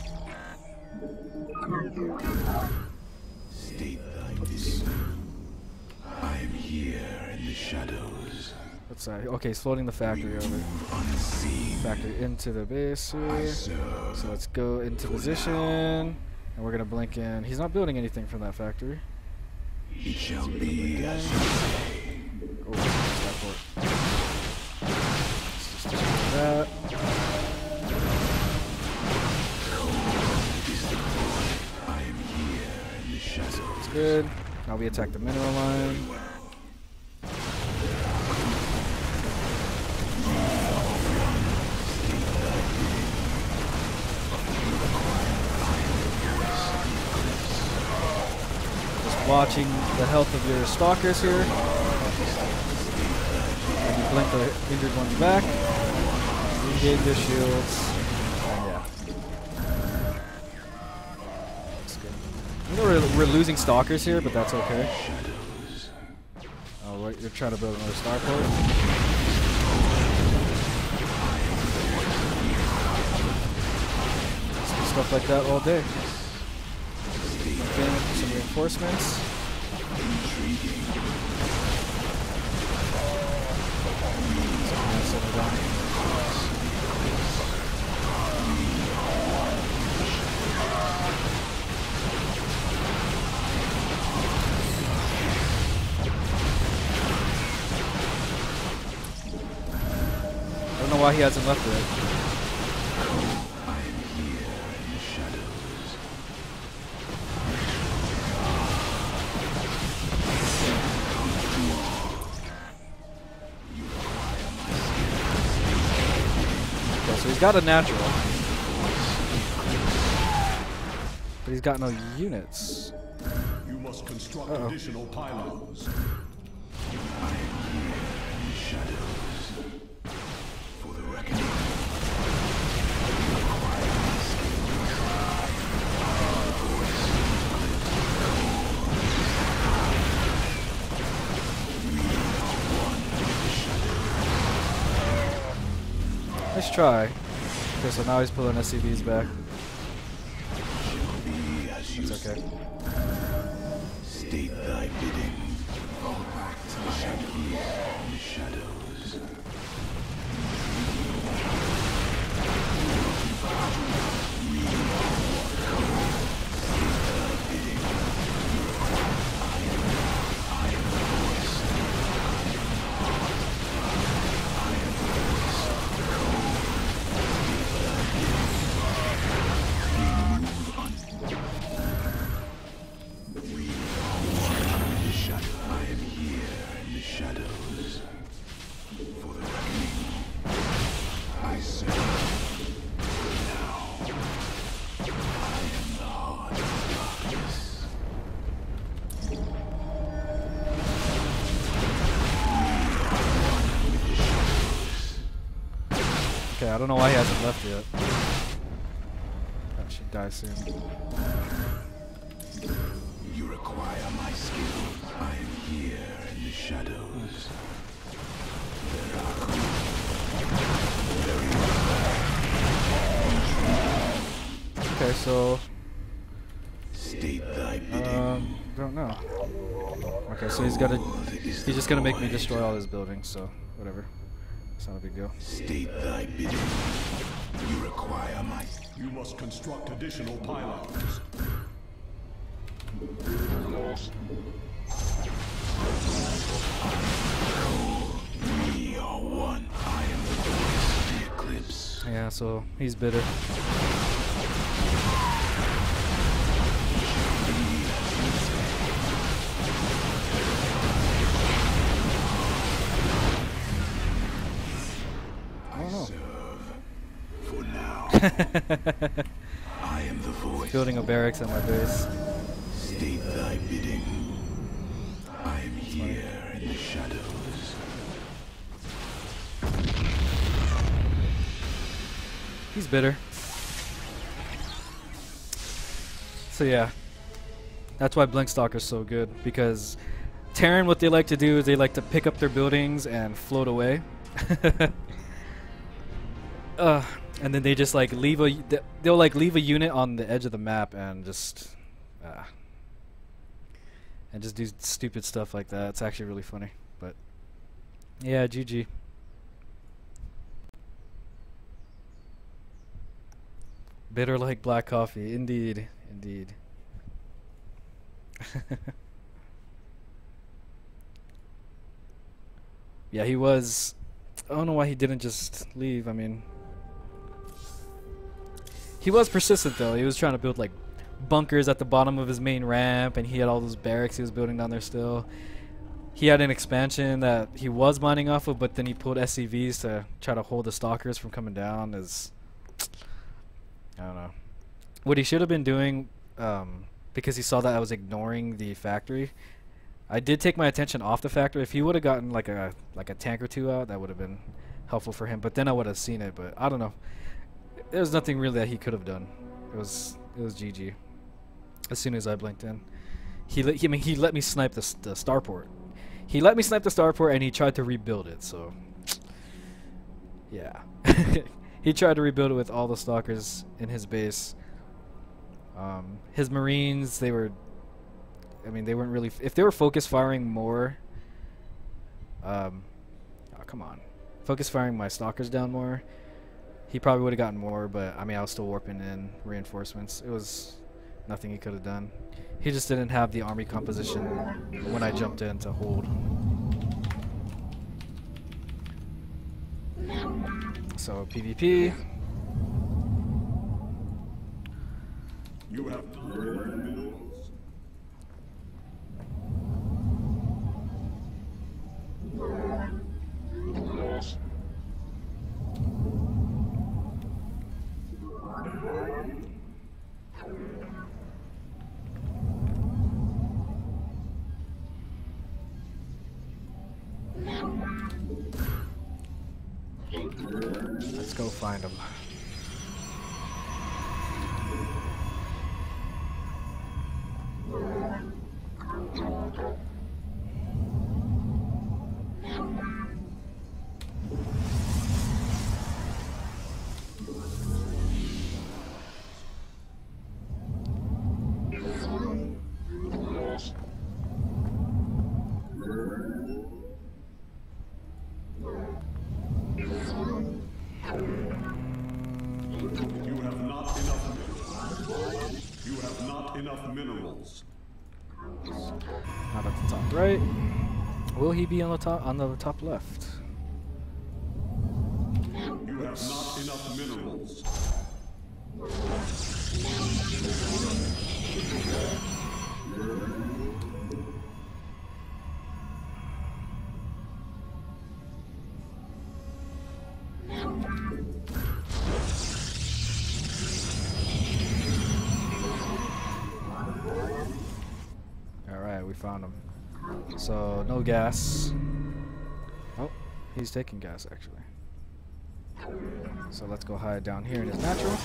State thy vision. I am here in the shadows. Let's okay, he's floating the factory over. Unseen. Factory into the base here. So let's go into position, and we're gonna blink in. He's not building anything from that factory. It shall be as you say. Oh, that let's just do that. I am here in the shadows. That's good. Now we attack the mineral line. Just watching the health of your stalkers here. And you blink the injured ones back. Regain their shields. And yeah. That's good. You know we're losing stalkers here, but that's okay. Oh, wait, you're trying to build another starport? Stuff like that all day. Okay, some reinforcements. I don't know why he hasn't left it. So he's got a natural, but he's got no units. You must construct additional pylons. For the reckoning. Nice try. Okay, so now he's pulling SCVs back. That's okay. State thy bidding. In the shadows. Okay, I don't know why he hasn't left yet. That should die soon. You require my skills. I am here in the shadows. Okay, so State thy bidding. don't know. Okay, so he's just gonna make me destroy all his buildings, so whatever. It's not a big deal. State thy bidding. You require my. You must construct additional pylons. We are one. I am the voice of the eclipse. Yeah, so he's bitter. I am the voice. Building a barracks at my base. State thy bidding. I am here in the shadows. He's bitter. So yeah, that's why Blinkstalker's so good, because Terran, what they like to do is they like to pick up their buildings and float away. And then they just like leave they'll like leave a unit on the edge of the map and just do stupid stuff like that. It's actually really funny. But yeah, GG. Bitter like black coffee. Indeed. Indeed. Yeah, he was. I don't know why he didn't just leave. I mean, he was persistent though. He was trying to build like bunkers at the bottom of his main ramp, and he had all those barracks he was building down there still. He had an expansion that he was mining off of, but then he pulled SCVs to try to hold the stalkers from coming down. I don't know. What he should have been doing, because he saw that I was ignoring the factory, I did take my attention off the factory. If he would have gotten like a tank or two out, that would have been helpful for him. But then I would have seen it. But I don't know. There's nothing really that he could have done. It was GG. As soon as I blinked in, he let me snipe the starport. He let me snipe the starport, and he tried to rebuild it. So yeah, he tried to rebuild it with all the stalkers in his base. His Marines, they weren't really. If they were focus firing more, oh come on, focus firing my stalkers down more, he probably would have gotten more. But I mean, I was still warping in reinforcements. It was nothing he could have done. He just didn't have the army composition when I jumped in to hold. So PvP. You have Let's go find him. minerals. Not at the top right. Will he be on the top left? You have not enough minerals. Alright, we found him. So, no gas. Oh, he's taking gas actually. So let's go hide down here in his natural.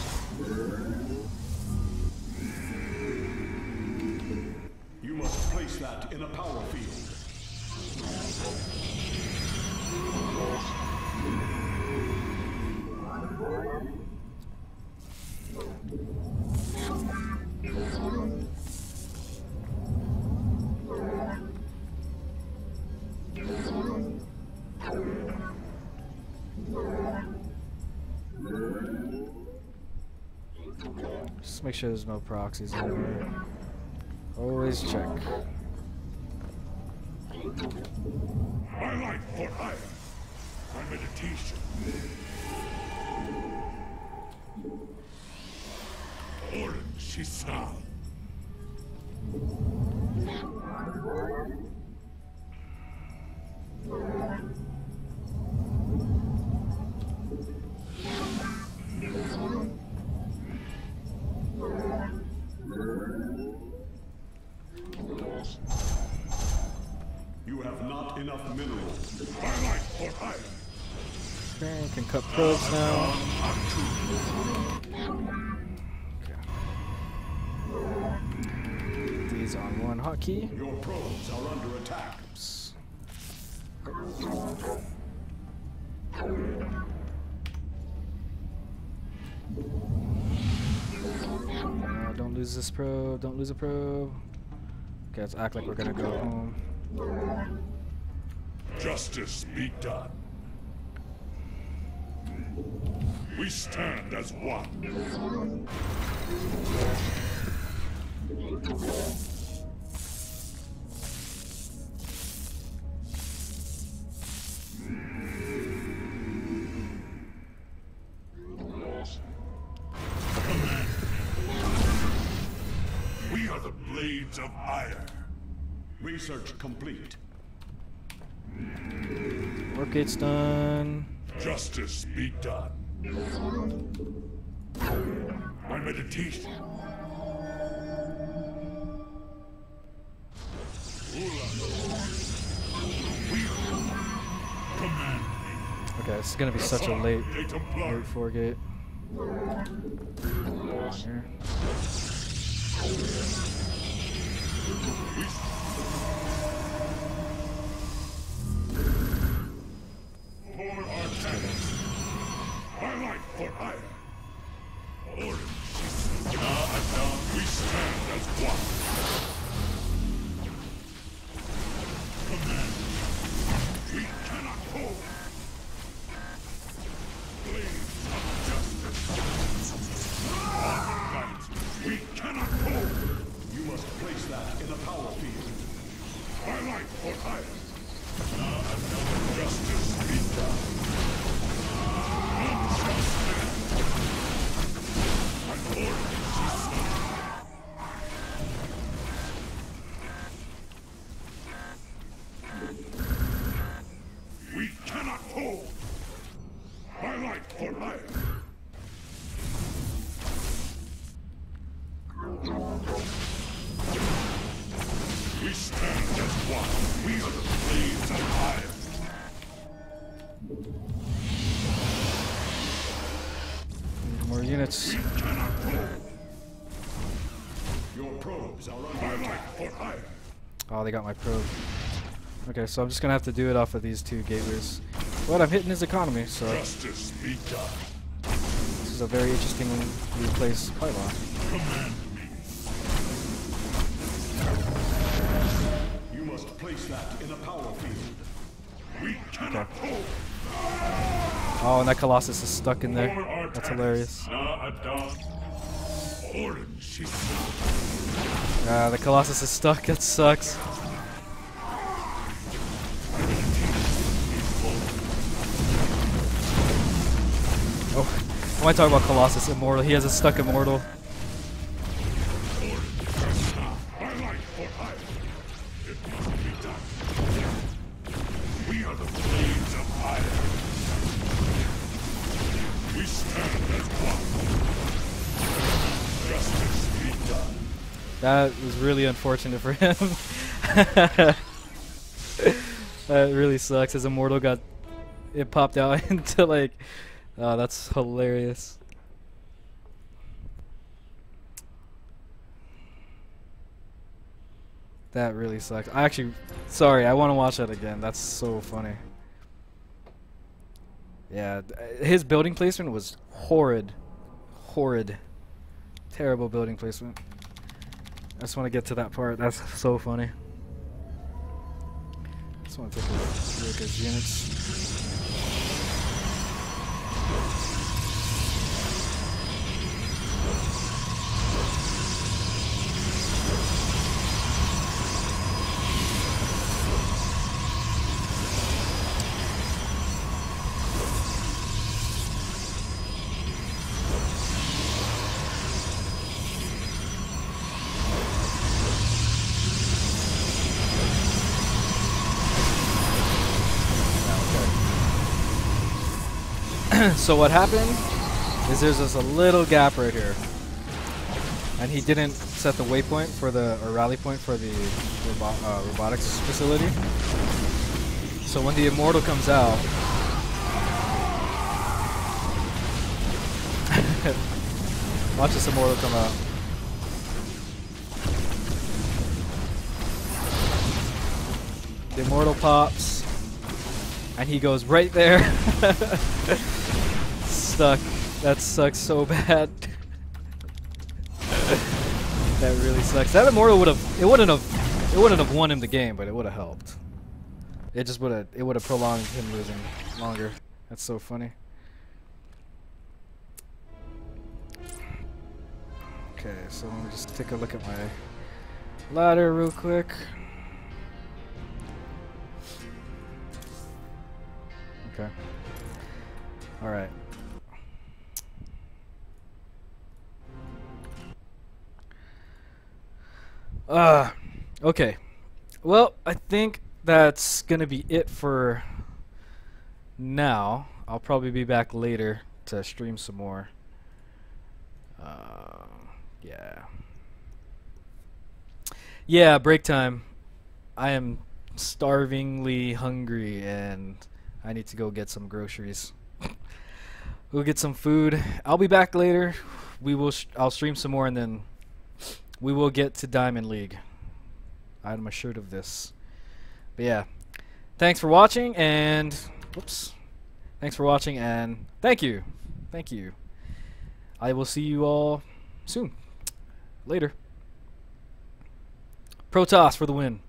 You must place that in a power field. Just make sure there's no proxies anywhere. Always check. My life for hire. My meditation. Orange Shisal. You have not enough minerals. Twilight for hire. Okay, I can cut probes now. Okay. These on one hotkey. Your probes are under attack. Oops. Don't lose this probe. Don't lose a probe. Okay, let's act like we're gonna go home. Justice be done. We stand as one. We are the blades of ire. Research complete. Work gate's done. Justice be done. My meditation. Command me. Okay, this is gonna be such a late four gate. Here. For our tenants. Twilight for hire. Orange. We stand as one. Command. We cannot hold. Blades of justice. Light. We cannot hold. You must place that in a power field. Twilight for hire. Justice be done. None shall stand. An orange is we cannot hold. Twilight for hire. We stand as one. We are the blades of iron. More units. We cannot hold. Your probes are under Twilight attack. for hire. Oh, they got my probe. Okay, so I'm just gonna have to do it off of these two gateways. But I'm hitting his economy, so Justice be done. this is a very interestingly placed pylon. Command me. You must place that in a power field. We cannot hold. Oh, and that Colossus is stuck in For there. our That's tenants. hilarious. Orange is The Colossus is stuck. That sucks. Oh, when I talk about Colossus Immortal, he has a stuck Immortal. Twilight for hire. It must be done. We are the blades of iron. We stand as one. Justice be done. That was really unfortunate for him. That really sucks. His Immortal got... It popped out into like... Oh, that's hilarious. That really sucks. I actually... Sorry, I want to watch that again. That's so funny. Yeah, his building placement was horrid. Horrid. Terrible building placement. I just want to get to that part. That's so funny. Just want to take a look at his units. So what happened is there's just a little gap right here. and he didn't set the waypoint for the or rally point for the robotics facility. So when the immortal comes out, watch this immortal come out. The immortal pops, and he goes right there. Stuck. That sucks so bad. That really sucks. That immortal wouldn't have won him the game, but it would have helped. It would have prolonged him losing longer. That's so funny. Okay, so let me just take a look at my ladder real quick. Okay. All right. Okay. Well, I think that's gonna be it for now. I'll probably be back later to stream some more. Yeah. Yeah, break time. I am starvingly hungry and I need to go get some groceries. We'll get some food. I'll be back later. I'll stream some more and then we will get to Diamond League. I'm assured of this. But yeah. Thanks for watching and whoops. Thanks for watching and thank you. Thank you. I will see you all soon. Later. Protoss for the win.